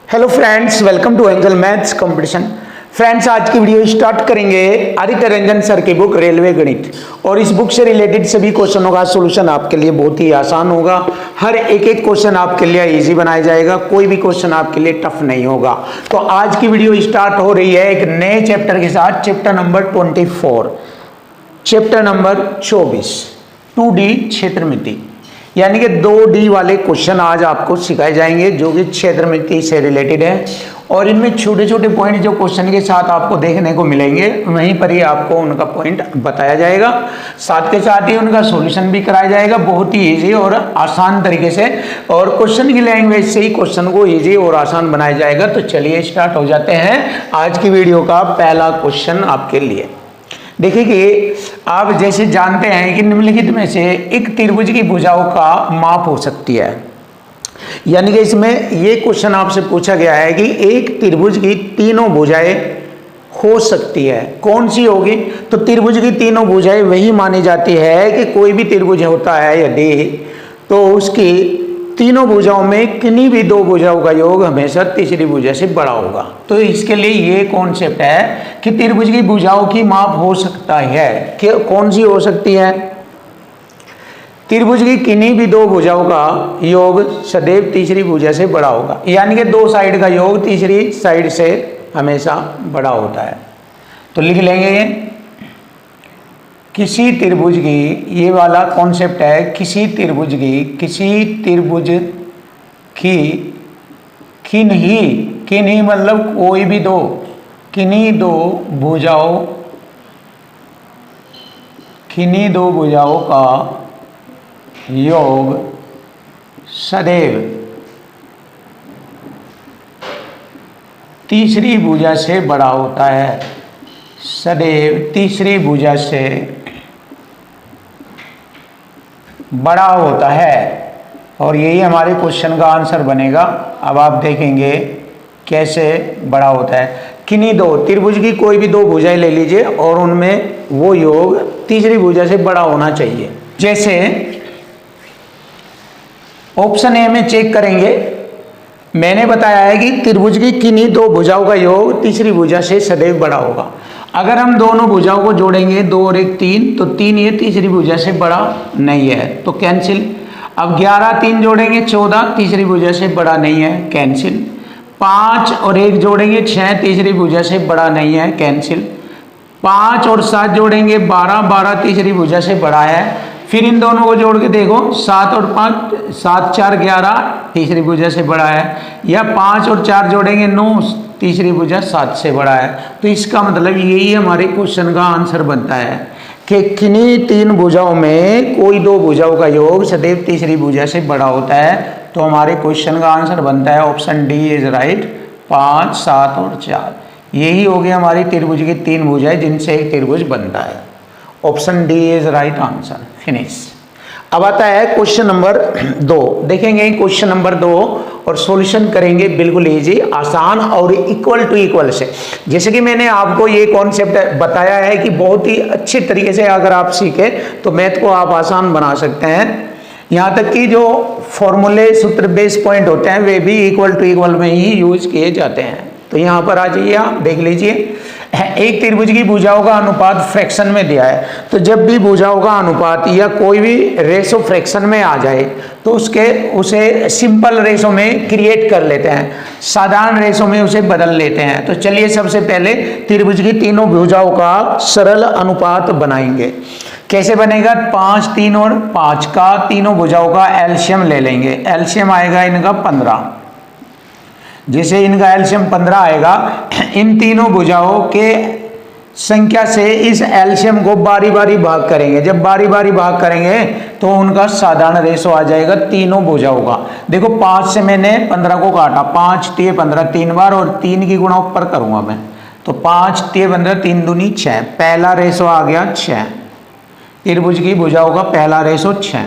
Hello friends, welcome to Angel maths competition. Friends, आज की video start करेंगे Aditya Ranjan sir की बुक रेलवे गणित। और इस बुक से रिलेटेड सभी क्वेश्चनों का सॉल्यूशन आपके लिए बहुत ही आसान होगा। हर एक क्वेश्चन आपके लिए इजी बनाया जाएगा, कोई भी क्वेश्चन आपके लिए टफ नहीं होगा। तो आज की वीडियो स्टार्ट हो रही है एक नए चैप्टर के साथ, chapter number 24, chapter number 24 2D क्षेत्रमिति, यानी कि 2D वाले क्वेश्चन आज आपको सिखाए जाएंगे जो कि क्षेत्रमिति से रिलेटेड है। और इनमें छोटे छोटे पॉइंट जो क्वेश्चन के साथ आपको देखने को मिलेंगे, वहीं पर ही आपको उनका पॉइंट बताया जाएगा, साथ के साथ ही उनका सॉल्यूशन भी कराया जाएगा बहुत ही इजी और आसान तरीके से। और क्वेश्चन की लैंग्वेज से ही क्वेश्चन को इजी और आसान बनाया जाएगा। तो चलिए स्टार्ट हो जाते हैं आज की वीडियो का पहला क्वेश्चन आपके लिए। देखिए कि आप जैसे जानते हैं कि निम्नलिखित में से एक त्रिभुज की भुजाओं का माप हो सकती है, यानी कि इसमें ये क्वेश्चन आपसे पूछा गया है कि एक त्रिभुज की तीनों भुजाएं हो सकती है, कौन सी होगी? तो त्रिभुज की तीनों भुजाएं वही मानी जाती है कि कोई भी त्रिभुज होता है यदि, तो उसकी तीनों भुजाओं में किन्हीं भी दो भुजाओं का योग हमेशा तीसरी भुजा से बड़ा होगा। तो इसके लिए ये कॉन्सेप्ट है कि त्रिभुज की भुजाओं की माप हो सकता है कि कौन सी हो सकती है? त्रिभुज की किन्हीं भी दो भुजाओं का योग सदैव तीसरी भुजा से बड़ा होगा, यानी कि दो साइड का योग तीसरी साइड से हमेशा बड़ा होता है। तो लिख लेंगे ये, किसी त्रिभुज की, ये वाला कॉन्सेप्ट है, किसी त्रिभुज की किन्हीं मतलब कोई भी दो, किन्हीं दो भुजाओं का योग सदैव तीसरी भुजा से बड़ा होता है, सदैव तीसरी भुजा से बड़ा होता है। और यही हमारे क्वेश्चन का आंसर बनेगा। अब आप देखेंगे कैसे बड़ा होता है। किन्हीं दो, त्रिभुज की कोई भी दो भुजाएं ले लीजिए और उनमें वो योग तीसरी भुजा से बड़ा होना चाहिए। जैसे ऑप्शन ए में चेक करेंगे, मैंने बताया है कि त्रिभुज की किन्हीं दो भुजाओं का योग तीसरी भुजा से सदैव बड़ा होगा। अगर हम दोनों भुजाओं को जोड़ेंगे, 2 और 1 3, तो 3 ये तीसरी भुजा से बड़ा नहीं है, तो कैंसिल। अब 11 3 जोड़ेंगे 14, तीसरी भुजा से बड़ा नहीं है, कैंसिल। 5 और 1 जोड़ेंगे 6, तीसरी भुजा से बड़ा नहीं है, कैंसिल। 5 और 7 जोड़ेंगे 12, 12 तीसरी भुजा से बड़ा है। फिर इन दोनों को जोड़ के देखो, 7 और 5, 7 4 11 तीसरी भुजा से बड़ा है। या 5 और 4 जोड़ेंगे 9, तीसरी भुजा 7 से बड़ा है। तो इसका मतलब यही हमारे क्वेश्चन का आंसर बनता है कि किन्हीं तीन भुजाओं में कोई दो भुजाओं का योग सदैव तीसरी भुजा से बड़ा होता है। तो हमारे क्वेश्चन का आंसर बनता है ऑप्शन डी इज राइट, 5 7 और 4। यही हो गई हमारी त्रिभुज की तीन भुजाएं जिनसे एक त्रिभुज बनता है। Option D is right answer, finish. अब आता है क्वेश्चन नंबर 2। देखेंगे क्वेश्चन नंबर 2 और सॉल्यूशन करेंगे बिल्कुल इजी, आसान और इक्वल टू इक्वल से। जैसे कि मैंने आपको ये कॉन्सेप्ट बताया है कि बहुत ही अच्छे तरीके से अगर आप सीखे तो मैथ को आप आसान बना सकते हैं। यहाँ तक कि जो फॉर्मूले, सूत्र, बेस पॉइंट होते हैं वे भी इक्वल टू इक्वल में ही यूज किए जाते हैं। तो यहाँ पर आ जाइए, आप देख लीजिए, एक त्रिभुज की भुजाओं का अनुपात फ्रैक्शन में दिया है। तो जब भी भुजाओं का अनुपात या कोई भी रेशो फ्रैक्शन में आ जाए तो उसे सिंपल रेशो में क्रिएट कर लेते हैं, साधारण रेशो में उसे बदल लेते हैं। तो चलिए सबसे पहले त्रिभुज की तीनों भुजाओं का सरल अनुपात बनाएंगे। कैसे बनेगा? 5 3 और 5 का तीनों भुजाओं का एलसीएम ले लेंगे। एलसीएम आएगा इनका 15। जैसे इनका एलसीएम 15 आएगा, इन तीनों भुजाओं के संख्या से इस एलसीएम को बारी बारी भाग करेंगे। जब बारी बारी भाग करेंगे तो उनका साधारण रेशो आ जाएगा तीनों भुजाओं का। देखो 5 से मैंने 15 को काटा, 5 3 15 3 बार, और 3 की गुणा ऊपर करूंगा मैं, तो 5 3 15 3 दूनी 6। पहला रेशो आ गया 6, त्रिभुज की भुजाओं का पहला रेशो 6।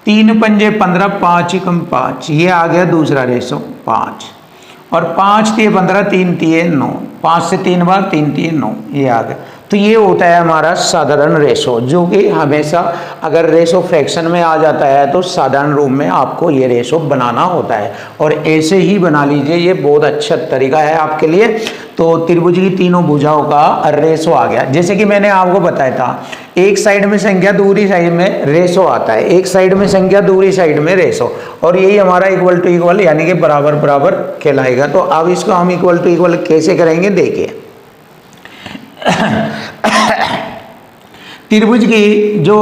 3 पंजे 15, 5 एकम 5, ये आ गया दूसरा रेशो 5। और 5 3 15 3 3 9, 5 से 3 बार 3 3 9, ये आ गया। तो ये होता है हमारा साधारण रेशो, जो कि हमेशा अगर रेशो फ्रैक्शन में आ जाता है तो साधारण रूप में आपको ये रेशो बनाना होता है, और ऐसे ही बना लीजिए, ये बहुत अच्छा तरीका है आपके लिए। तो त्रिभुज की तीनों भुजाओं का रेशो आ गया। जैसे कि मैंने आपको बताया था, एक साइड में संख्या दूसरी साइड में रेशो आता है, एक साइड में संख्या दूसरी साइड में रेशो, और यही हमारा इक्वल टू इक्वल यानी कि बराबर बराबर कहलाएगा। तो अब इसको हम इक्वल टू इक्वल कैसे करेंगे, देखिए। त्रिभुज की जो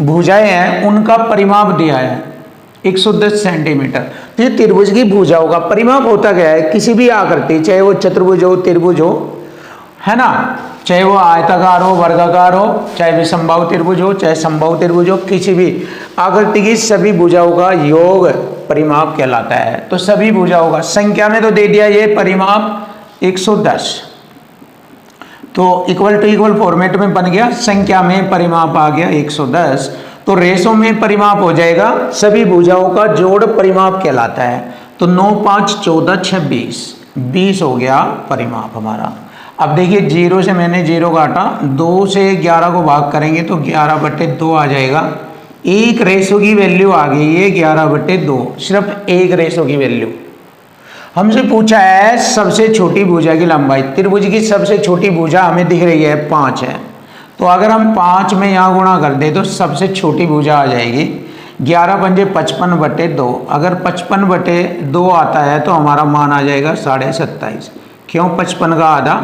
भुजाएं हैं उनका परिमाप दिया है 110 सेंटीमीटर। तो ये त्रिभुज की भुजाओं का परिमाप होता क्या है, किसी भी आकृति, चाहे वो चतुर्भुज हो, त्रिभुज हो, है ना, चाहे वो आयताकार हो, वर्गाकार हो, चाहे विषमबाहु त्रिभुज हो, चाहे समबाहु त्रिभुज हो, किसी भी आकृति की सभी भुजाओं का योग परिमाप कहलाता है। तो सभी भुजाओं का संख्या में तो दे दिया ये परिमाप 110, तो इक्वल टू इक्वल फॉर्मेट में बन गया, संख्या में परिमाप आ गया 110। तो रेशो में परिमाप हो जाएगा, सभी भुजाओं का जोड़ परिमाप कहलाता है। तो 9 5 14 26 20 हो गया परिमाप हमारा। अब देखिए 0 से मैंने 0 काटा, 2 से 11 को भाग करेंगे तो 11/2 आ जाएगा। एक रेशो की वैल्यू आ गई है 11/2, सिर्फ एक रेशो की वैल्यू। हमसे पूछा है सबसे छोटी भुजा की लंबाई, त्रिभुज की सबसे छोटी भुजा हमें दिख रही है 5 है, तो अगर हम 5 में यहाँ गुणा कर दें तो सबसे छोटी भुजा आ जाएगी 11 पंजे 55/2। अगर 55/2 आता है तो हमारा मान आ जाएगा 27.5। क्यों, 55 का आधा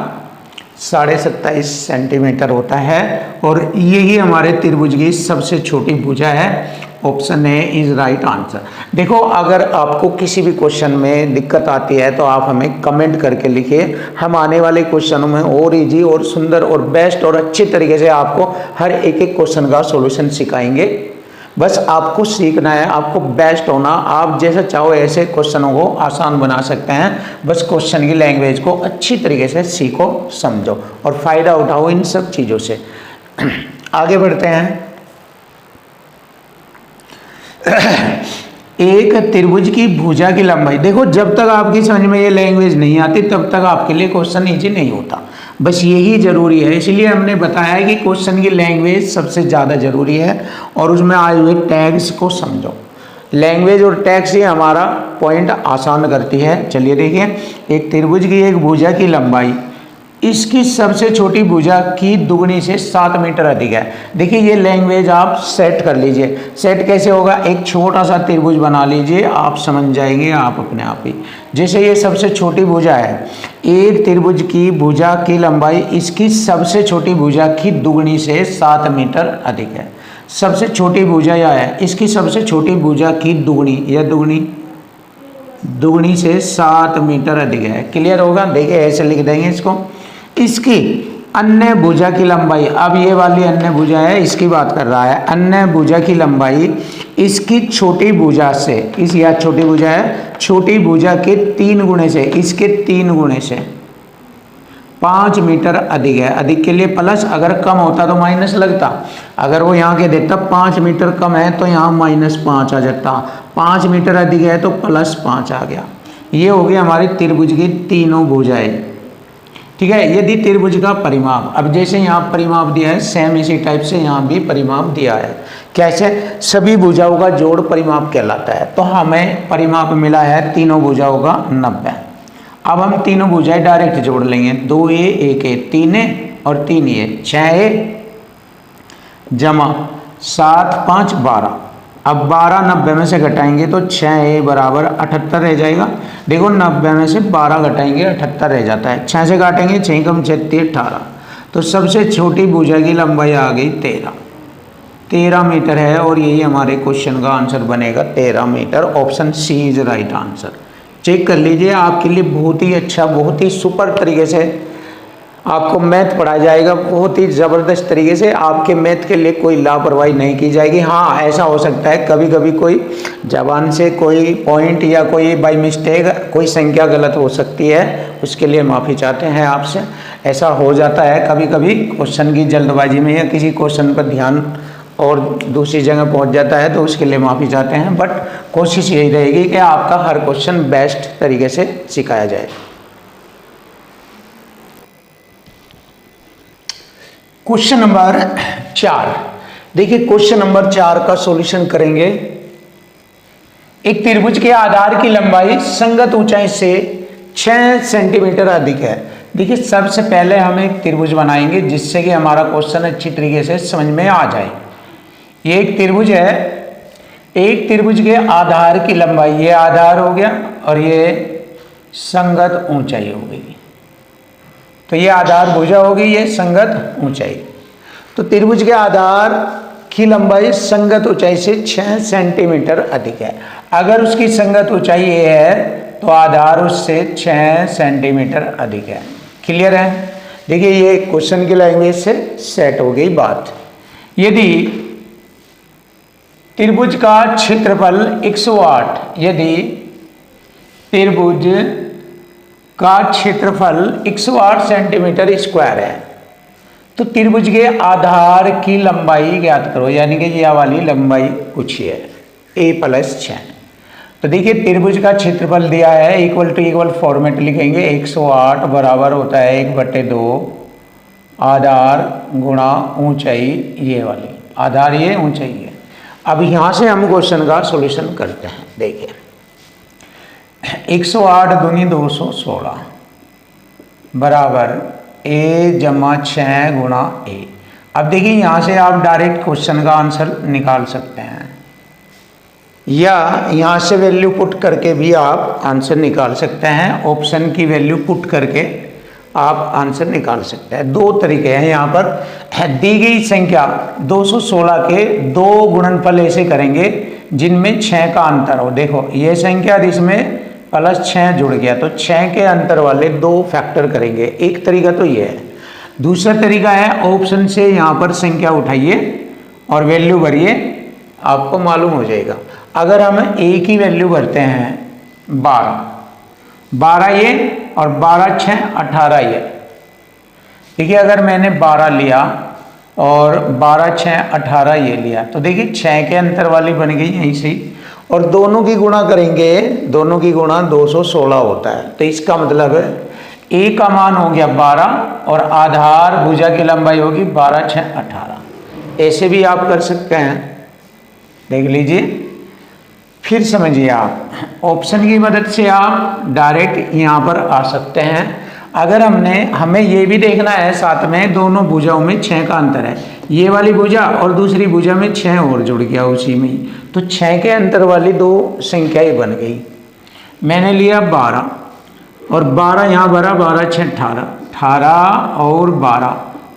27.5 सेंटीमीटर होता है, और यही हमारे त्रिभुज की सबसे छोटी भुजा है। Option A is right answer. देखो, अगर आपको किसी भी क्वेश्चन में दिक्कत आती है तो आप हमें कमेंट करके लिखिए, हम आने वाले क्वेश्चनों में और इजी और सुंदर और बेस्ट और अच्छे तरीके से आपको हर एक एक क्वेश्चन का सॉल्यूशन सिखाएंगे। बस आपको सीखना है, आपको बेस्ट होना, आप जैसे चाहो ऐसे क्वेश्चनों को आसान बना सकते हैं। बस क्वेश्चन की लैंग्वेज को अच्छी तरीके से सीखो, समझो और फायदा उठाओ इन सब चीज़ों से। आगे बढ़ते हैं। एक त्रिभुज की भुजा की लंबाई, देखो जब तक आपकी समझ में ये लैंग्वेज नहीं आती तब तक आपके लिए क्वेश्चन इजी नहीं होता, बस यही जरूरी है। इसलिए हमने बताया कि क्वेश्चन की लैंग्वेज सबसे ज़्यादा जरूरी है, और उसमें आए हुए टैग्स को समझो। लैंग्वेज और टैग्स ही हमारा पॉइंट आसान करती है। चलिए देखिए, एक त्रिभुज की एक भुजा की लंबाई इसकी सबसे छोटी भुजा की दुगनी से 7 मीटर अधिक है। देखिए ये लैंग्वेज आप सेट कर लीजिए। सेट कैसे होगा, एक छोटा सा त्रिभुज बना लीजिए, आप समझ जाएंगे आप अपने आप ही। जैसे ये सबसे छोटी भुजा है, एक त्रिभुज की भुजा की लंबाई इसकी सबसे छोटी भुजा की दुगनी से 7 मीटर अधिक है। सबसे छोटी भुजा यह है, इसकी सबसे छोटी भुजा की दुगनी, यह दुगनी से 7 मीटर अधिक है। क्लियर होगा, देखिए ऐसे लिख देंगे इसको। इसकी अन्य भुजा की लंबाई, अब ये वाली अन्य भुजा है, इसकी बात कर रहा है। अन्य भुजा की लंबाई इसकी छोटी भुजा से, इस या छोटी भुजा है, छोटी भुजा के 3 गुणे से, इसके 3 गुणे से 5 मीटर अधिक है। अधिक के लिए प्लस, अगर कम होता तो माइनस लगता। अगर वो यहाँ के देता 5 मीटर कम है तो यहाँ -5 आ जाता। 5 मीटर अधिक है तो +5 आ गया। ये हो गई हमारी त्रिभुज की तीनों भुजाएं। ठीक है, यदि त्रिभुज का परिमाप, अब जैसे यहाँ परिमाप दिया है सेम इसी टाइप से यहाँ भी परिमाप दिया है। कैसे, सभी भुजाओं का जोड़ परिमाप कहलाता है। तो हमें परिमाप मिला है तीनों भुजाओं का 90। अब हम तीनों भुजाएं डायरेक्ट जोड़ लेंगे, 2a 1a 3a और 3a 6a जमा 7 5 12। अब 12 90 में से घटाएंगे तो 6a बराबर 78 रह जाएगा। देखो 90 में से 12 घटाएंगे 78 रह जाता है। 6 से काटेंगे 6 कम 6 18, तो सबसे छोटी भुजा की लंबाई आ गई 13 मीटर है, और यही हमारे क्वेश्चन का आंसर बनेगा 13 metre. Option C is right answer. Check कर लीजिए, आपके लिए बहुत ही अच्छा, बहुत ही सुपर तरीके से आपको मैथ पढ़ाया जाएगा, बहुत ही ज़बरदस्त तरीके से। आपके मैथ के लिए कोई लापरवाही नहीं की जाएगी। हाँ, ऐसा हो सकता है कभी कभी कोई जबान से कोई पॉइंट या कोई बाय मिस्टेक कोई संख्या गलत हो सकती है, उसके लिए माफ़ी चाहते हैं आपसे। ऐसा हो जाता है कभी कभी क्वेश्चन की जल्दबाजी में, या किसी क्वेश्चन पर ध्यान और दूसरी जगह पहुंच जाता है, तो उसके लिए माफ़ी चाहते हैं। बट कोशिश यही रहेगी कि आपका हर क्वेश्चन बेस्ट तरीके से सिखाया जाए। Question number 4। देखिए क्वेश्चन नंबर 4 का सॉल्यूशन करेंगे। एक त्रिभुज के आधार की लंबाई संगत ऊंचाई से 6 सेंटीमीटर अधिक है। देखिए सबसे पहले हम एक त्रिभुज बनाएंगे जिससे कि हमारा क्वेश्चन अच्छी तरीके से समझ में आ जाए। ये एक त्रिभुज है, एक त्रिभुज के आधार की लंबाई, ये आधार हो गया और ये संगत ऊंचाई हो गई। तो ये आधार भुजा होगी, ये संगत ऊंचाई। तो त्रिभुज के आधार की लंबाई संगत ऊंचाई से 6 सेंटीमीटर अधिक है। अगर उसकी संगत ऊंचाई ये है तो आधार उससे 6 सेंटीमीटर अधिक है। क्लियर है? देखिए ये क्वेश्चन की लैंग्वेज से सेट हो गई बात। यदि त्रिभुज का क्षेत्रफल 108, यदि त्रिभुज का क्षेत्रफल 108 सेंटीमीटर स्क्वायर है तो त्रिभुज के आधार की लंबाई ज्ञात करो, यानी कि यह वाली लंबाई पूछी है a + 6। तो देखिए त्रिभुज का क्षेत्रफल दिया है, इक्वल टू इक्वल फॉर्मेट लिखेंगे। 108 बराबर होता है 1/2 आधार गुणा ऊंचाई, ये वाली आधार ये ऊंचाई है। अब यहाँ से हम क्वेश्चन का सॉल्यूशन करते हैं। देखिए 108 दूनी 216 बराबर a + 6 गुणा a। अब देखिए यहाँ से आप डायरेक्ट क्वेश्चन का आंसर निकाल सकते हैं या यहाँ से वैल्यू पुट करके भी आप आंसर निकाल सकते हैं। ऑप्शन की वैल्यू पुट करके आप आंसर निकाल सकते हैं। दो तरीके हैं यहाँ पर। दी गई संख्या 216 के दो गुणनफल ऐसे करेंगे जिनमें 6 का अंतर हो। देखो ये संख्या इसमें +6 जुड़ गया तो 6 के अंतर वाले दो फैक्टर करेंगे। एक तरीका तो ये है। दूसरा तरीका है ऑप्शन से यहाँ पर संख्या उठाइए और वैल्यू भरिए, आपको मालूम हो जाएगा। अगर हम a की वैल्यू भरते हैं 12 ये और 12 6 18 ये। देखिए अगर मैंने 12 लिया और 12 6 18 ये लिया तो देखिए 6 के अंतर वाली बन गई यहीं से, और दोनों की गुणा करेंगे, दोनों की गुणा 216 होता है। तो इसका मतलब है a का मान हो गया 12 और आधार भुजा की लंबाई होगी 12 6 18। ऐसे भी आप कर सकते हैं, देख लीजिए। फिर समझिए आप ऑप्शन की मदद से आप डायरेक्ट यहाँ पर आ सकते हैं। अगर हमें ये भी देखना है साथ में दोनों भुजाओं में 6 का अंतर है। ये वाली भुजा और दूसरी भुजा में 6 और जुड़ गया उसी में ही, तो 6 के अंतर वाली दो संख्याएं बन गई। मैंने लिया 12 और 12 यहाँ भरा, 12 6 18 और 12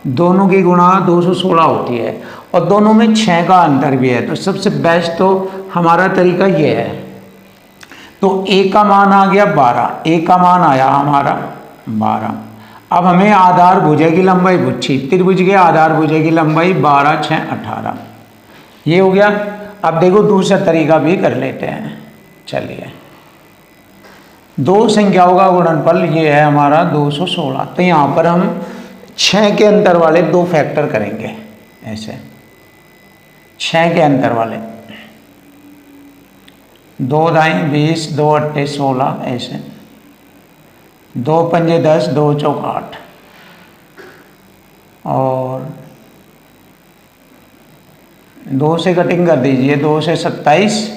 दोनों की गुणा 216 होती है और दोनों में 6 का अंतर भी है। तो सबसे बेस्ट तो हमारा तरीका ये है। तो a का मान आ गया 12, a का मान आया हमारा 12। अब हमें आधार भुजा की लंबाई पूछी, त्रिभुज के आधार भुजा की लंबाई 12 6 18 ये हो गया। अब देखो दूसरा तरीका भी कर लेते हैं। चलिए दो संख्याओं का गुणनफल ये है हमारा 216। तो यहाँ पर हम 6 के अंतर वाले दो फैक्टर करेंगे ऐसे, 6 के अंतर वाले, 2 दाएं 20 2 अट्टे 16 ऐसे, 2 पंजे 10 2 चौक 8 और 2 से कटिंग कर दीजिए, 2 से 27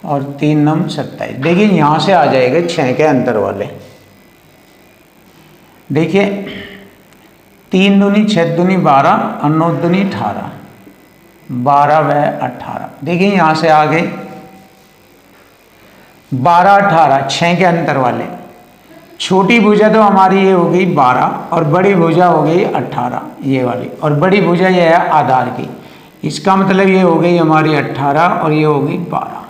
और 3 9 27। देखिए यहाँ से आ जाएगा 6 के अंतर वाले। देखिए 3 दूनी 6 दूनी 12 और 9 दूनी 18, 12 व 18। देखिए यहाँ से आ गए 12 18 6 के अंतर वाले। छोटी भुजा तो हमारी ये हो गई 12 और बड़ी भुजा हो गई 18 ये वाली, और बड़ी भुजा ये है आधार की। इसका मतलब ये हो गई हमारी 18 और ये हो गई 12।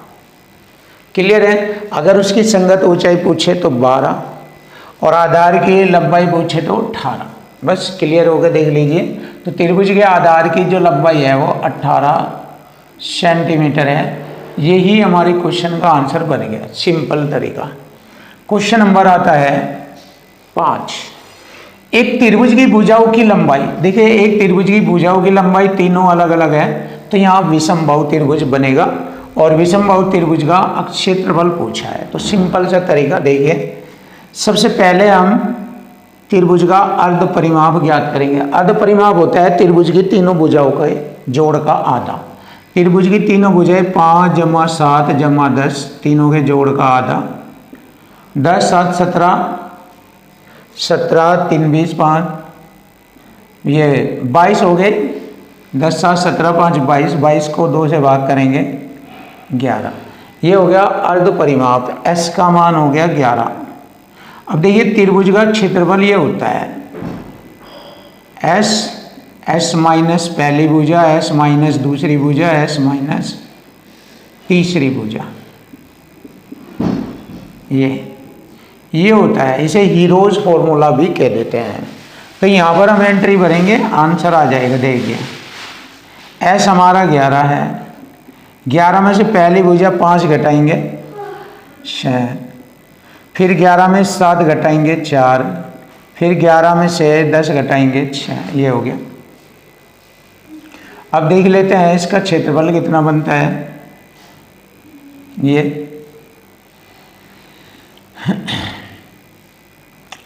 क्लियर है? अगर उसकी संगत ऊंचाई पूछे तो 12 और आधार की लंबाई पूछे तो 18। बस क्लियर हो गया, देख लीजिए। तो त्रिभुज के आधार की जो लंबाई है वो 18 सेंटीमीटर है। यही हमारे क्वेश्चन का आंसर बन गया, सिंपल तरीका। क्वेश्चन नंबर आता है 5। एक त्रिभुज की भुजाओं की लंबाई, देखिए एक त्रिभुज की भुजाओं की लंबाई तीनों अलग अलग है, तो यहाँ विषमबाहु त्रिभुज बनेगा और विषमबाहु त्रिभुज का क्षेत्रफल पूछा है। तो सिंपल सा तरीका देखिए, सबसे पहले हम त्रिभुज का अर्ध परिमाप ज्ञात करेंगे। अर्ध परिमाप होता है त्रिभुज की तीनों भुजाओं के जोड़ का आधा। त्रिभुज की तीनों भुजाएं 5 + 7 + 10, तीनों के जोड़ का आधा। 10 7 17, 17 3 20 5, ये 22 हो गए। 10 7 17 5 22, 22 को 2 से भाग करेंगे 11। ये हो गया अर्ध परिमाप, S का मान हो गया 11। अब देखिए त्रिभुज का क्षेत्रफल ये होता है S माइनस पहली भुजा, S माइनस दूसरी भुजा, S माइनस तीसरी भुजा। ये होता है, इसे हीरोज फॉर्मूला भी कह देते हैं। तो यहाँ पर हम एंट्री भरेंगे, आंसर आ जाएगा। देखिए S हमारा 11 है, 11 में से पहली भुजा 5 घटाएंगे 6, फिर 11 में 7 घटाएंगे 4, फिर 11 में से 10 घटाएंगे 6। ये हो गया। अब देख लेते हैं इसका क्षेत्रफल कितना बनता है।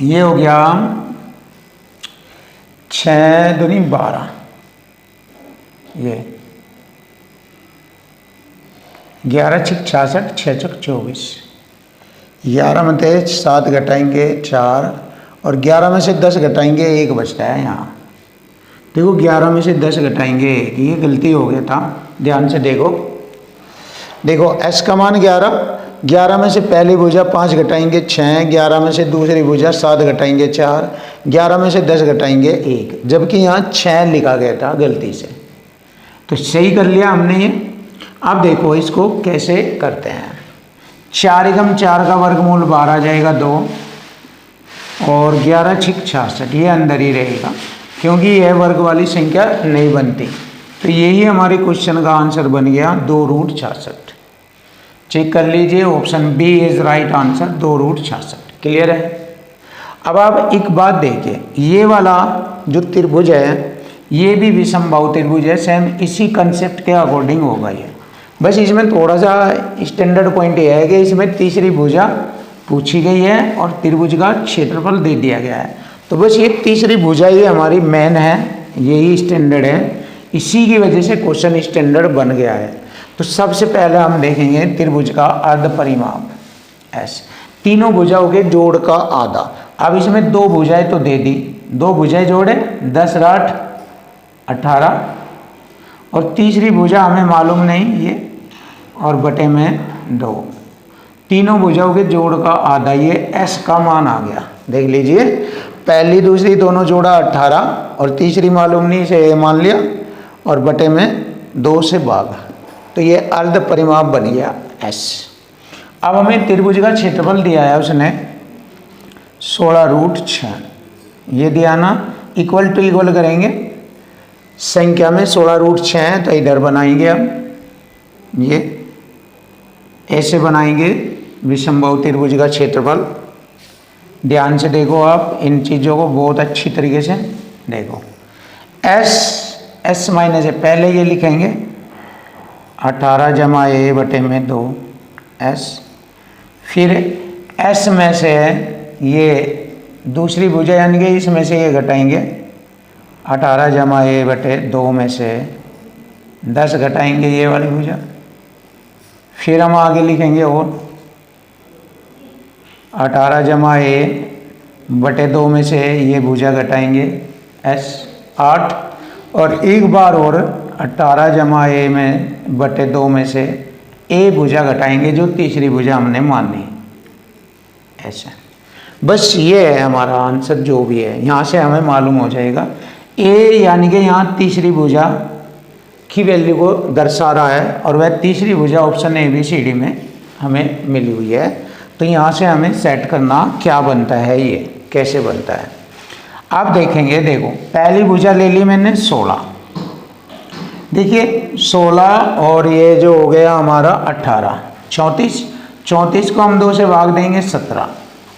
ये हो गया 6 दूनी 12, ये 11 6 66, 6 6 24, 11 में से 7 घटाएंगे 4, और 11 में से 10 घटाएंगे 1 बचता है यहाँ। देखो 11 में से 10 घटाएंगे 1, ये गलती हो गया था, ध्यान से देखो S का मान 11, 11 में से पहली भुजा 5 घटाएंगे 6, 11 में से दूसरी भुजा 7 घटाएंगे 4, 11 में से 10 घटाएंगे 1, जबकि यहाँ 6 लिखा गया था गलती से, तो सही कर लिया हमने ये। अब देखो इसको कैसे करते हैं। 4 × 4 का वर्गमूल 12 आ जाएगा 2, और 11 6 66, ये अंदर ही रहेगा क्योंकि यह वर्ग वाली संख्या नहीं बनती। तो यही हमारे क्वेश्चन का आंसर बन गया 2√66। चेक कर लीजिए, option B is right answer, 2√66। Clear है। अब आप एक बात देखिए, ये वाला जो त्रिभुज है ये भी विषमबाहु त्रिभुज है, सेम इसी कंसेप्ट के अकॉर्डिंग होगा ये। बस इसमें थोड़ा सा स्टैंडर्ड पॉइंट ये है कि इसमें तीसरी भुजा पूछी गई है और त्रिभुज का क्षेत्रफल दे दिया गया है। तो बस ये तीसरी भुजा ये हमारी मेन है, यही स्टैंडर्ड है, इसी की वजह से क्वेश्चन स्टैंडर्ड बन गया है। तो सबसे पहले हम देखेंगे त्रिभुज का अर्ध परिमाप S, तीनों भुजाओं के जोड़ का आधा। अब इसमें 2 भुजाएं तो दे दी, 2 भुजाएं जोड़े 10 × 8 18, और तीसरी भुजा हमें मालूम नहीं ये, और बटे में 2, तीनों भुजाओं के जोड़ का आधा, ये S का मान आ गया। देख लीजिए, पहली दूसरी दोनों जोड़ा 18, और तीसरी मालूम नहीं से मान लिया, और बटे में 2 से भाग, तो ये अर्ध परिमाप बन गया S। अब हमें त्रिभुज का क्षेत्रफल दिया है उसने 16√6, ये दिया ना, इक्वल टू इक्वल करेंगे, संख्या में 16√6 है तो इधर बनाएंगे। अब ये ऐसे बनाएंगे विषमबाहु त्रिभुज का क्षेत्रफल। ध्यान से देखो आप इन चीज़ों को बहुत अच्छी तरीके से देखो। S माइनस है, पहले ये लिखेंगे 18 + a बटे में 2 S, फिर S में से ये दूसरी भुजा यानी कि इसमें से ये घटाएंगे 18 + a बटे 2 में से 10 घटाएंगे ये वाली भुजा, फिर हम आगे लिखेंगे और 18 + a बटे 2 में से ये भुजा घटाएंगे S 8, और एक बार और 18 + a में बटे 2 में से a भुजा घटाएंगे जो तीसरी भुजा हमने मानी। ऐसा बस ये है हमारा आंसर, जो भी है यहाँ से हमें मालूम हो जाएगा a यानी कि यहाँ तीसरी भुजा की वैल्यू को दर्शा रहा है, और वह तीसरी भुजा ऑप्शन ABCD में हमें मिली हुई है। तो यहाँ से हमें सेट करना क्या बनता है, ये कैसे बनता है। आप देखेंगे, देखो पहली भुजा ले ली मैंने 16, देखिए 16 और ये जो हो गया हमारा 18, 34 को हम 2 से भाग देंगे 17।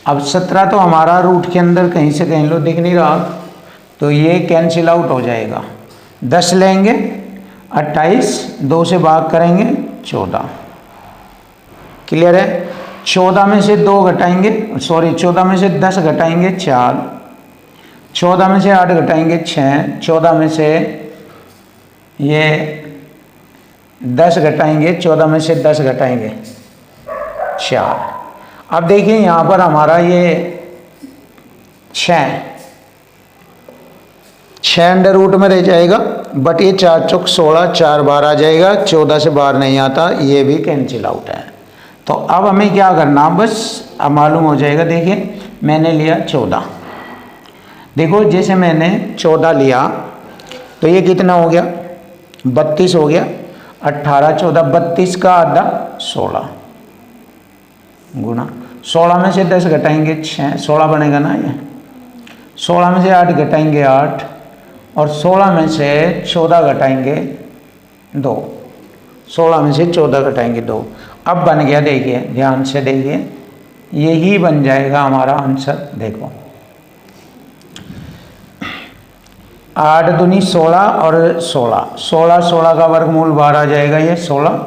अब 17 तो हमारा रूट के अंदर कहीं से कहीं लो दिख नहीं रहा, तो ये कैंसिल आउट हो जाएगा। 10 लेंगे 28, 2 से भाग करेंगे 14। क्लियर है। 14 में से 2 घटाएंगे, 14 में से 10 घटाएंगे 4, 14 में से 8 घटाएंगे 6, 14 में से ये 10 घटाएंगे, 14 में से 10 घटाएंगे 4। अब देखिए यहाँ पर हमारा ये 6 अंडर रूट में रह जाएगा, बट ये 4 चौक 16, 4 बार आ जाएगा, 14 से बाहर नहीं आता, ये भी कैंसिल आउट है। तो अब हमें क्या करना, बस अब मालूम हो जाएगा। देखिए मैंने लिया 14, देखो जैसे मैंने 14 लिया तो ये कितना हो गया, 32 हो गया, 18 14 32 का आधा 16 गुना 16 में से 10 घटाएंगे 6, 16 बनेगा ना ये, 16 में से 8 घटाएंगे 8 और 16 में से 14 घटाएंगे 2, 16 में से 14 घटाएंगे 2। अब बन गया, देखिए ध्यान से देखिए, यही बन जाएगा हमारा आंसर। देखो 8 दूनी 16 और 16, 16 का वर्गमूल बाहर आ जाएगा, ये 16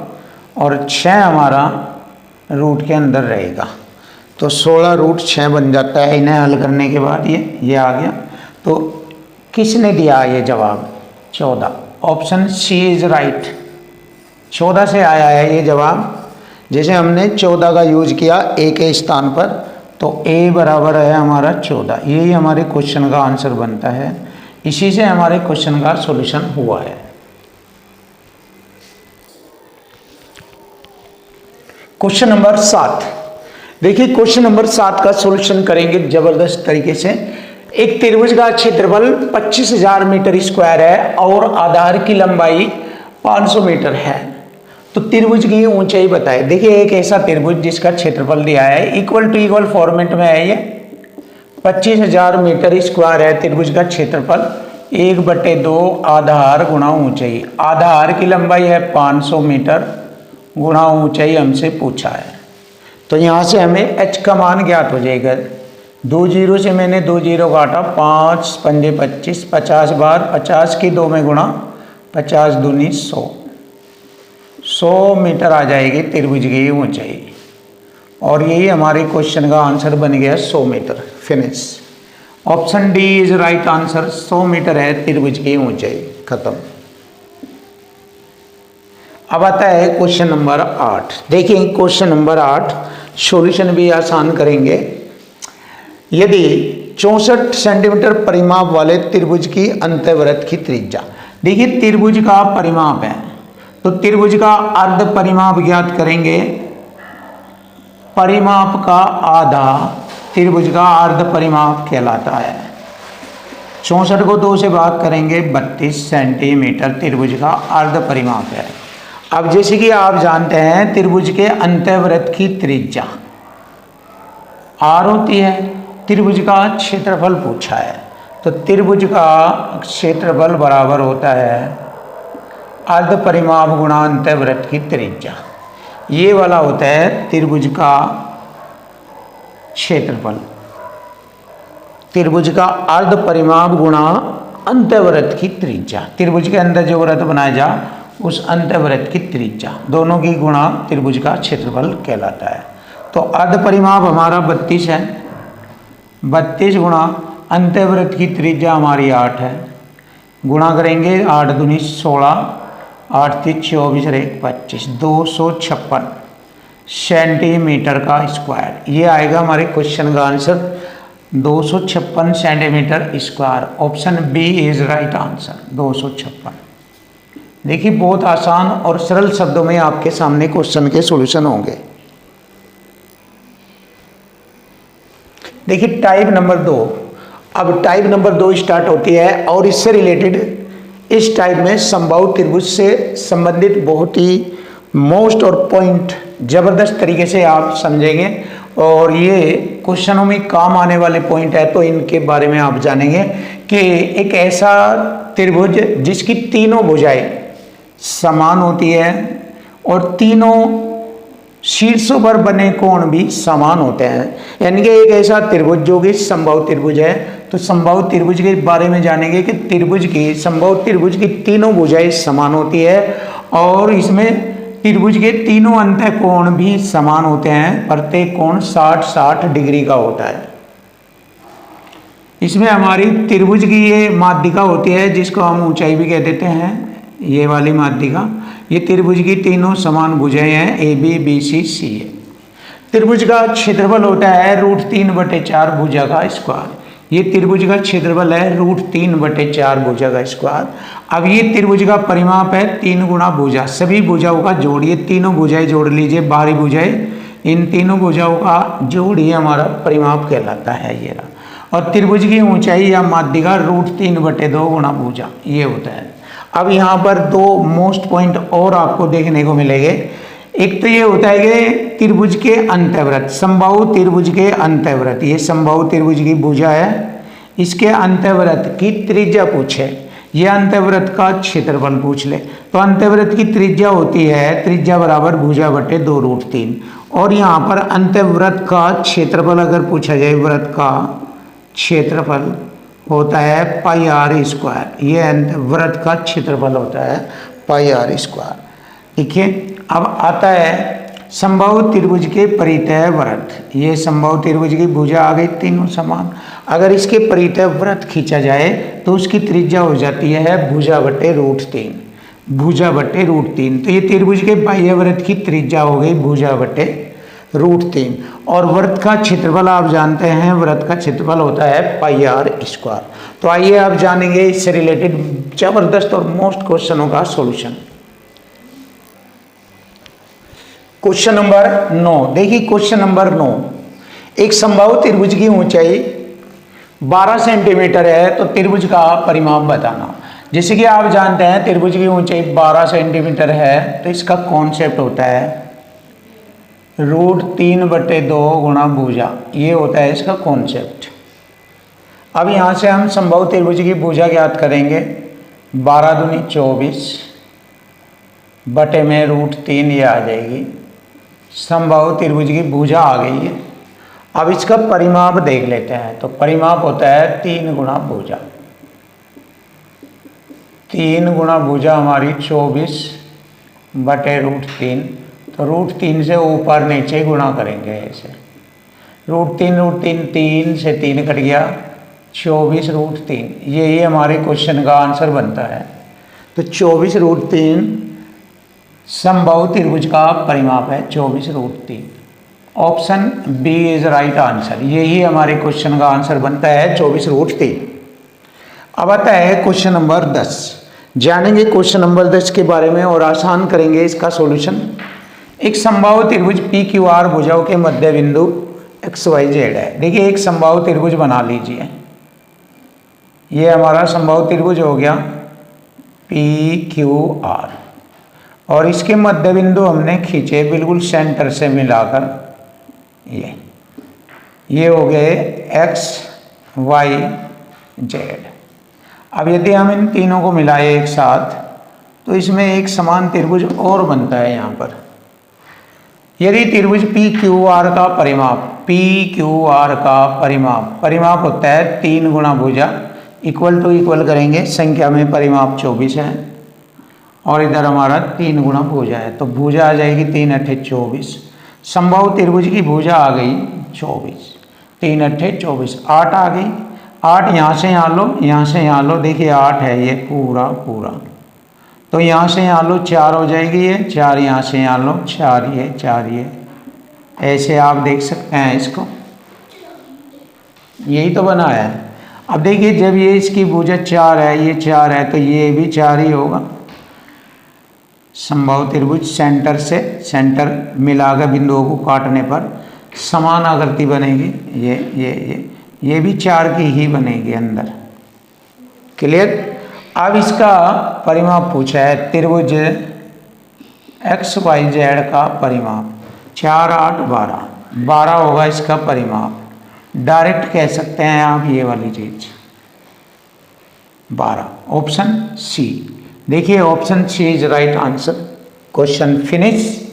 और 6 हमारा रूट के अंदर रहेगा, तो 16 रूट 6 बन जाता है। इन्हें हल करने के बाद ये आ गया। तो किसने दिया ये जवाब, 14, ऑप्शन सी इज राइट। 14 से आया है ये जवाब। जैसे हमने 14 का यूज किया ए के स्थान पर, तो ए बराबर है हमारा 14, यही हमारे क्वेश्चन का आंसर बनता है। इसी से हमारे क्वेश्चन का सॉल्यूशन हुआ है। क्वेश्चन नंबर 7, देखिए क्वेश्चन नंबर 7 का सॉल्यूशन करेंगे जबरदस्त तरीके से। एक त्रिभुज का क्षेत्रफल 25,000 मीटर स्क्वायर है और आधार की लंबाई 500 मीटर है, तो त्रिभुज की ऊंचाई बताए। देखिए एक ऐसा त्रिभुज जिसका क्षेत्रफल दिया है, इक्वल टू इक्वल फॉर्मेट में है, ये 25,000 मीटर स्क्वायर है त्रिभुज का क्षेत्रफल, 1/2 आधार गुणा ऊंचाई। आधार की लंबाई है 500 मीटर गुणा ऊंचाई हमसे पूछा है। तो यहाँ से हमें h का मान ज्ञात हो जाएगा। 2 जीरो से मैंने 2 जीरो काटा, 5 पंजे 25, 50 बार 50 की 2 में गुणा, 50 दूनी 100, 100 मीटर आ जाएगी त्रिभुज की ऊंचाई। और यही हमारे क्वेश्चन का आंसर बन गया 100 metre. Finish. Option D is right answer, 100 metre है त्रिभुज की ऊंचाई। खत्म। अब आता है क्वेश्चन नंबर 8। देखिए क्वेश्चन नंबर 8 सॉल्यूशन भी आसान करेंगे। यदि 64 सेंटीमीटर परिमाप वाले त्रिभुज की अंतःवृत्त की त्रिज्या, देखिए त्रिभुज का परिमाप है तो त्रिभुज का अर्ध परिमाप ज्ञात करेंगे। परिमाप का आधा त्रिभुज का अर्ध परिमाप कहलाता है। 64 को 2 से भाग करेंगे, 32 सेंटीमीटर त्रिभुज का अर्ध परिमाप है। अब जैसे कि आप जानते हैं त्रिभुज के अंतःवृत्त की त्रिज्या r होती है, त्रिभुज का क्षेत्रफल पूछा है तो त्रिभुज का क्षेत्रफल बराबर होता है अर्ध परिमाप गुणा अंतःवृत्त की त्रिज्या। ये वाला होता है त्रिभुज का क्षेत्रफल, त्रिभुज का अर्ध परिमाप गुणा अंतःवृत्त की त्रिज्या। त्रिभुज के अंदर जो वृत्त बनाया जा उस अंतःवृत्त की त्रिज्या, दोनों की गुणा त्रिभुज का क्षेत्रफल कहलाता है। तो अर्ध परिमाप हमारा 32 है, 32 गुणा अंतःवृत्त की त्रिज्या हमारी 8 है, गुणा करेंगे 8 दूनी 16, 8 3 24 और 1 25, 256 सेंटीमीटर का स्क्वायर। ये आएगा हमारे क्वेश्चन का answer 256 centimetre square. Option B is right answer 256। देखिए बहुत आसान और सरल शब्दों में आपके सामने क्वेश्चन के सॉल्यूशन होंगे। देखिए टाइप नंबर 2। अब टाइप नंबर 2 स्टार्ट होती है और इससे रिलेटेड इस टाइप में समबाहु त्रिभुज से संबंधित बहुत ही मोस्ट और पॉइंट जबरदस्त तरीके से आप समझेंगे और ये क्वेश्चनों में काम आने वाले पॉइंट है, तो इनके बारे में आप जानेंगे कि एक ऐसा त्रिभुज जिसकी तीनों भुजाएं समान होती है और तीनों शीर्षों पर बने कोण भी समान होते हैं, यानी कि एक ऐसा त्रिभुज जो कि समबाहु त्रिभुज है। तो समबाहु त्रिभुज के बारे में जानेंगे कि त्रिभुज की समबाहु त्रिभुज की तीनों भुजाएं समान होती है और इसमें त्रिभुज के तीनों अंतः कोण भी समान होते हैं, प्रत्येक कोण 60-60 डिग्री का होता है। इसमें हमारी त्रिभुज की ये माध्यिका होती है जिसको हम ऊंचाई भी कह देते हैं, ये वाली माध्यिका। ये त्रिभुज की तीनों समान भुजाएं हैं, ए बी बी सी सी है। त्रिभुज का क्षेत्रफल होता है √3/4 भुजा का स्क्वायर। ये त्रिभुज का क्षेत्रफल है √3/4 भुजा का स्क्वायर। अब ये त्रिभुज का परिमाप है 3 गुना भुजा। सभी भुजाओं का जोड़, ये तीनों भुजाएं जोड़ लीजिए, बाहरी भुजाएं, इन तीनों भुजाओं का जोड़ ही हमारा परिमाप कहलाता है ये रहा। और त्रिभुज की ऊंचाई या माध्यिका √3/2 गुना भुजा ये होता है। अब यहाँ पर दो मोस्ट पॉइंट और आपको देखने को मिलेंगे। एक तो ये होता है कि त्रिभुज के अंतःवृत्त, समबाहु त्रिभुज के अंतःवृत्त, ये समबाहु त्रिभुज की भुजा है, इसके अंतःवृत्त की त्रिज्या पूछे, ये अंतःवृत्त का क्षेत्रफल पूछ ले। तो अंतःवृत्त की त्रिज्या होती है, त्रिज्या बराबर भुजा बटे 2√3। और यहाँ पर अंतःवृत्त का क्षेत्रफल अगर पूछा जाए, वृत्त का क्षेत्रफल होता है πr²। ये वृत्त का क्षेत्रफल होता है πr²। देखिए अब आता है समबाहु त्रिभुज के परितः वृत्त। ये समबाहु त्रिभुज की भुजा आ गई तीनों समान। अगर इसके परितः वृत्त खींचा जाए तो उसकी त्रिज्या हो जाती है भुजा बटे √3, भुजा बटे √3। तो ये त्रिभुज के बाह्य वृत्त की त्रिज्या हो गई भुजा बटे √3। और वृत्त का क्षेत्रफल आप जानते हैं, वृत्त का क्षेत्रफल होता है πr²। तो आइए आप जानेंगे इससे रिलेटेड जबरदस्त और मोस्ट क्वेश्चनों का सॉल्यूशन। क्वेश्चन नंबर 9, देखिए क्वेश्चन नंबर 9, एक समबाहु त्रिभुज की ऊंचाई 12 सेंटीमीटर है तो त्रिभुज का परिमाप बताना। जैसे कि आप जानते हैं त्रिभुज की ऊंचाई 12 सेंटीमीटर है तो इसका कॉन्सेप्ट होता है √3/2 गुना भुजा, ये होता है इसका कॉन्सेप्ट। अब यहाँ से हम समबाहु त्रिभुज की भुजा ज्ञात करेंगे, 12 दूनी 24 बटे में √3 ये आ जाएगी। समबाहु त्रिभुज की भुजा आ गई है। अब इसका परिमाप देख लेते हैं। तो परिमाप होता है 3 गुना भुजा, 3 गुना भुजा हमारी 24 बटे √3। तो √3 से ऊपर नीचे गुणा करेंगे ऐसे, √3 3 से 3 कट गया, 24√3। यही हमारे क्वेश्चन का आंसर बनता है। तो 24√3 समबाहु त्रिभुज का परिमाप है, 24√3। Option B is right answer. यही हमारे क्वेश्चन का आंसर बनता है 24√3। अब आता है क्वेश्चन नंबर 10। जानेंगे क्वेश्चन नंबर 10 के बारे में और आसान करेंगे इसका सॉल्यूशन। एक समबाहु त्रिभुज PQR भुजाओं के मध्य बिंदु XYZ है। देखिए एक समबाहु त्रिभुज बना लीजिए, ये हमारा समबाहु त्रिभुज हो गया PQR और इसके मध्य बिंदु हमने खींचे बिल्कुल सेंटर से मिलाकर, ये हो गए XYZ। अब यदि हम इन तीनों को मिलाए एक साथ तो इसमें एक समान त्रिभुज और बनता है। यहाँ पर यदि त्रिभुज PQR का परिमाप होता है 3 गुना भुजा, इक्वल टू इक्वल करेंगे, संख्या में परिमाप 24 है और इधर हमारा 3 गुना भुजा है। तो भुजा आ जाएगी 3 अट्ठे 24। समबाहु त्रिभुज की भुजा आ गई 24, 3 अट्ठे 24, 8 आ गई। 8 यहाँ से यहाँ लो, यहाँ से यहाँ लो, देखिए 8 है ये पूरा। तो यहाँ से यहाँ लो 4 हो जाएगी, ये 4 यहाँ से यहाँ लो 4 ये, ऐसे आप देख सकते हैं इसको, यही तो बना है। अब देखिए जब ये इसकी भुजा 4 है, ये 4 है तो ये भी 4 ही होगा। समबाहु त्रिभुज सेंटर मिलाकर बिंदुओं को काटने पर समान आकृति बनेगी। ये भी 4 की ही बनेगी अंदर। क्लियर। अब इसका परिमाप पूछा है, त्रिभुज XYZ का परिमाप 4 8 12 होगा इसका परिमाप। डायरेक्ट कह सकते हैं आप ये वाली चीज 12, ऑप्शन सी। देखिए option C is right answer. Question finish.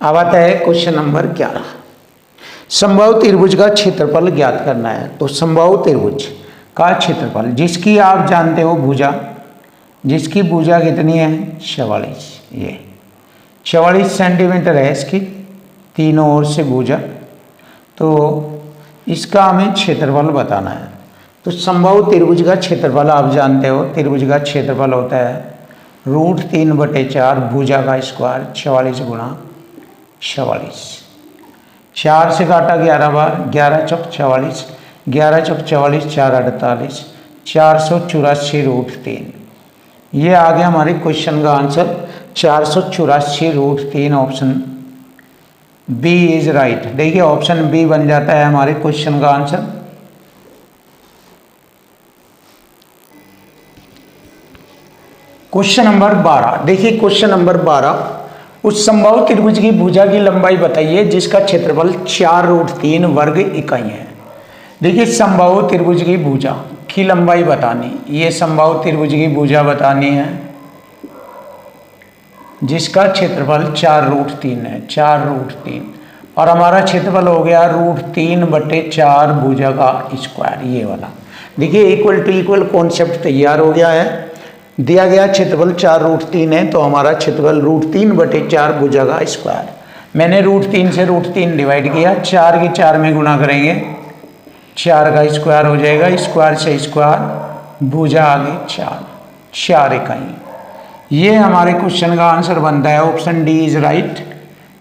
अब आता है क्वेश्चन नंबर 11। समबाहु त्रिभुज का क्षेत्रफल ज्ञात करना है। तो समबाहु त्रिभुज का क्षेत्रफल, जिसकी आप जानते हो भुजा, जिसकी भुजा कितनी है 44, ये 44 सेंटीमीटर है इसकी तीनों ओर से भुजा। तो इसका हमें क्षेत्रफल बताना है। तो समबाहु त्रिभुज का क्षेत्रफल आप जानते हो, त्रिभुज का क्षेत्रफल होता है √3/4 भुजा का स्क्वायर 44 गुणा 44। 4 से काटा 11 बार, 11 चौक 44, 11 चौक 44, 4 48, 484√3। ये आ गया हमारे क्वेश्चन का answer 484√3। Option B is right. देखिए ऑप्शन बी बन जाता है हमारे क्वेश्चन का आंसर। क्वेश्चन नंबर 12, देखिए क्वेश्चन नंबर 12, उस समबाहु त्रिभुज की भुजा की लंबाई बताइए जिसका क्षेत्रफल 4√3 वर्ग इकाई है। देखिए समबाहु त्रिभुज की भुजा की लंबाई बतानी, ये समबाहु त्रिभुज की भुजा बतानी है जिसका क्षेत्रफल 4√3 है, 4√3, और हमारा क्षेत्रफल हो गया √3/4 भुजा का स्क्वायर, ये वाला। देखिए इक्वल टू इक्वल कॉन्सेप्ट तैयार हो गया है। दिया गया क्षेत्रफल 4√3 है, तो हमारा क्षेत्रफल √3/4 भुजा का स्क्वायर। मैंने √3 से √3 डिवाइड किया, 4 के 4 में गुणा करेंगे, 4 का स्क्वायर हो जाएगा, स्क्वायर से स्क्वायर, भुजा आ गई 4, 4 इकाई। ये हमारे क्वेश्चन का आंसर बनता है, ऑप्शन डी इज राइट।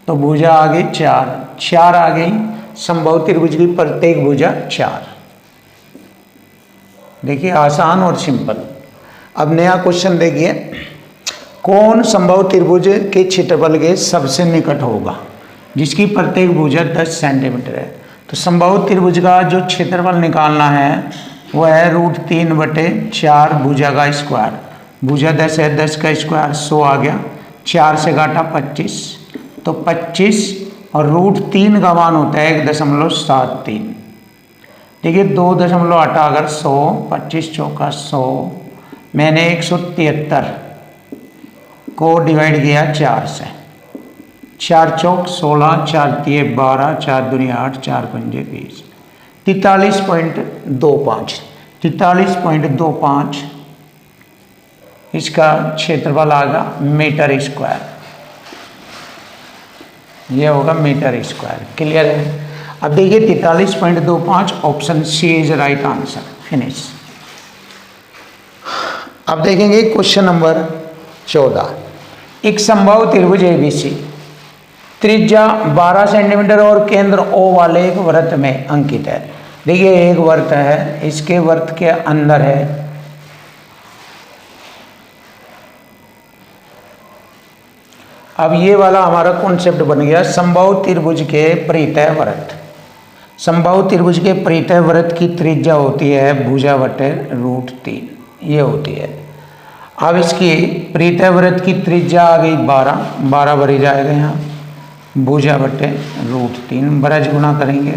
तो भुजा आ गई 4, 4 आ गई, समबाहु त्रिभुज की प्रत्येक भुजा 4। देखिए आसान और सिंपल। अब नया क्वेश्चन देखिए, कौन समबाहु त्रिभुज के क्षेत्रफल के सबसे निकट होगा जिसकी प्रत्येक भुजा 10 सेंटीमीटर है। तो समबाहु त्रिभुज का जो क्षेत्रफल निकालना है वह है √3/4 भुजा का स्क्वायर। भुजा 10 है, 10 का स्क्वायर 100 आ गया, 4 से काटा 25, तो 25 और √3 का मान होता है 1.73। देखिए 2 हटा अगर 100, 25 चौका 100, मैंने 173 को डिवाइड किया 4 से, 4 चौक 16, 4 तिये 12, 4 दूनी 8, 4 पंजे 20, 43.25, 43.25 इसका क्षेत्रफल आएगा मीटर स्क्वायर, ये होगा मीटर स्क्वायर। क्लियर है। अब देखिए 43.25, option C is right answer. Finish. अब देखेंगे क्वेश्चन नंबर 14, एक समबाहु त्रिभुज एबीसी त्रिज्या 12 सेंटीमीटर और केंद्र ओ वाले एक वृत्त में अंकित है। देखिए एक वृत्त है, इसके वृत्त के अंदर है अब ये वाला हमारा कॉन्सेप्ट बन गया समबाहु त्रिभुज के परितः वृत्त। समबाहु त्रिभुज के परितः वृत्त की त्रिज्या होती है भुजा बटे √3, ये होती है। अब इसकी परितः वृत्त की त्रिज्या आ गई 12, 12 भरी जाएगा यहाँ, भुजा बटे √3, ब्रज गुना करेंगे,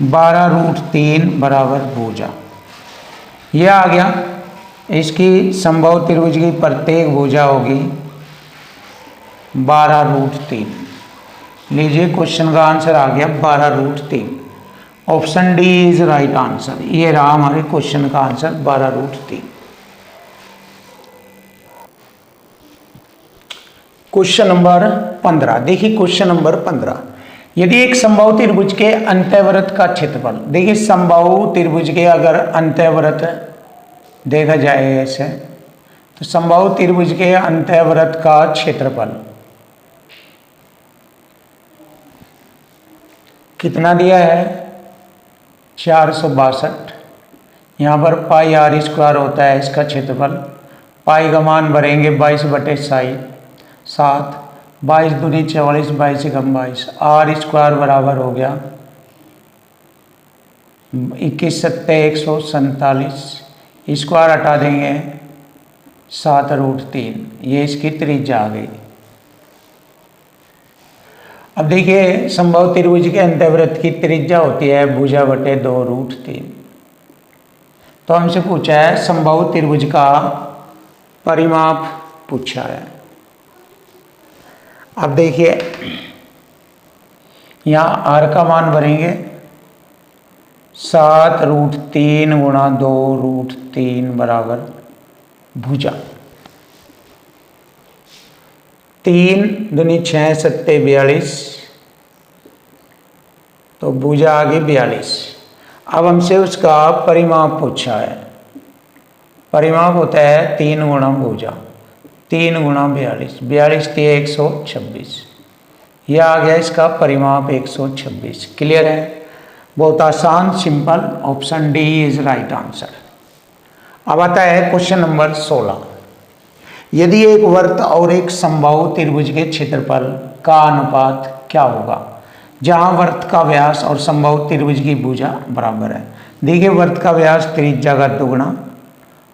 12√3 बराबर भुजा, ये आ गया। इसकी समबाहु त्रिभुज की प्रत्येक भुजा होगी 12√3। लीजिए क्वेश्चन का आंसर आ गया 12√3। Option D is right answer. ये रहा हमारे क्वेश्चन का आंसर 12√3। क्वेश्चन नंबर 15, देखिए क्वेश्चन नंबर 15, यदि एक समबाहु त्रिभुज के अंतःवृत्त का क्षेत्रफल, देखिए समबाहु त्रिभुज के अगर अंतःवृत्त देखा जाए ऐसे, तो समबाहु त्रिभुज के अंतःवृत्त का क्षेत्रफल कितना दिया है 462। यहाँ पर पाई आर स्क्वायर होता है इसका क्षेत्रफल, पाई का मान भरेंगे 22/7, 22 दूनी 44, 22 एकम 22, आर स्क्वायर बराबर हो गया 21 सत्ते 147, स्क्वायर हटा देंगे 7√3, ये इसकी त्रिज्या आ गई। अब देखिए समबाहु त्रिभुज के अंतःवृत्त की त्रिज्या होती है भुजा बटे 2√3। तो हमसे पूछा है समबाहु त्रिभुज का परिमाप पूछा है। अब देखिए यहाँ आर का मान भरेंगे 7√3 गुणा 2√3 बराबर भुजा, 3 दूनी 6 सत्ते 42, तो भुजा आ गई 42। अब हमसे उसका परिमाप पूछा है। परिमाप होता है 3 गुणा भुजा, 3 गुणा 42, 42 के 126, यह आ गया इसका परिमाप 126। क्लियर है, बहुत आसान simple, option D is right answer. अब आता है क्वेश्चन नंबर 16। यदि एक वृत्त और एक समबाहु त्रिभुज के क्षेत्रफल का अनुपात क्या होगा, जहां वृत्त का व्यास और समबाहु त्रिभुज की भुजा बराबर है। देखिए वृत्त का व्यास त्रिज्या का दुगुना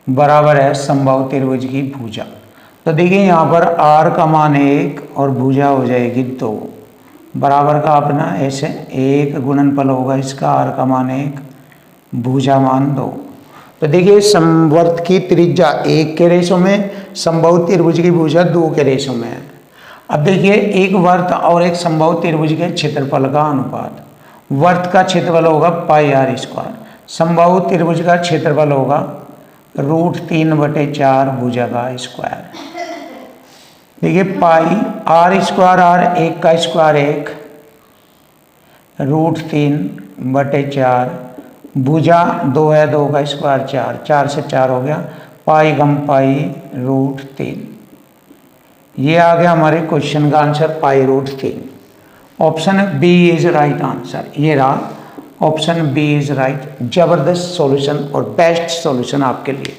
बराबर है समबाहु त्रिभुज की भुजा। तो देखिए यहाँ पर r का मान 1 और भुजा हो जाएगी 2, बराबर का अपना ऐसे एक गुणनफल होगा इसका, r का मान 1 भुजा मान 2। तो देखिए समवर्त की त्रिज्या 1 के रेशो में, समबाहु त्रिभुज की भुजा 2 के रेशो में है। अब देखिए एक वर्त और एक समबाहु त्रिभुज के क्षेत्रफल का अनुपात, वर्त का क्षेत्रफल होगा पाई r स्क्वायर, समबाहु त्रिभुज का क्षेत्रफल होगा √3/4 भुजा का स्क्वायर। देखिए पाई r स्क्वायर r, 1 का स्क्वायर 1, √3/4 भुजा 2 है, 2 का स्क्वायर 4, 4 से 4 हो गया, पाई गम पाई √3। ये आ गया हमारे क्वेश्चन का answer pi √3। Option B is right answer. ये रहा ऑप्शन बी इज राइट। जबरदस्त सॉल्यूशन और बेस्ट सॉल्यूशन आपके लिए।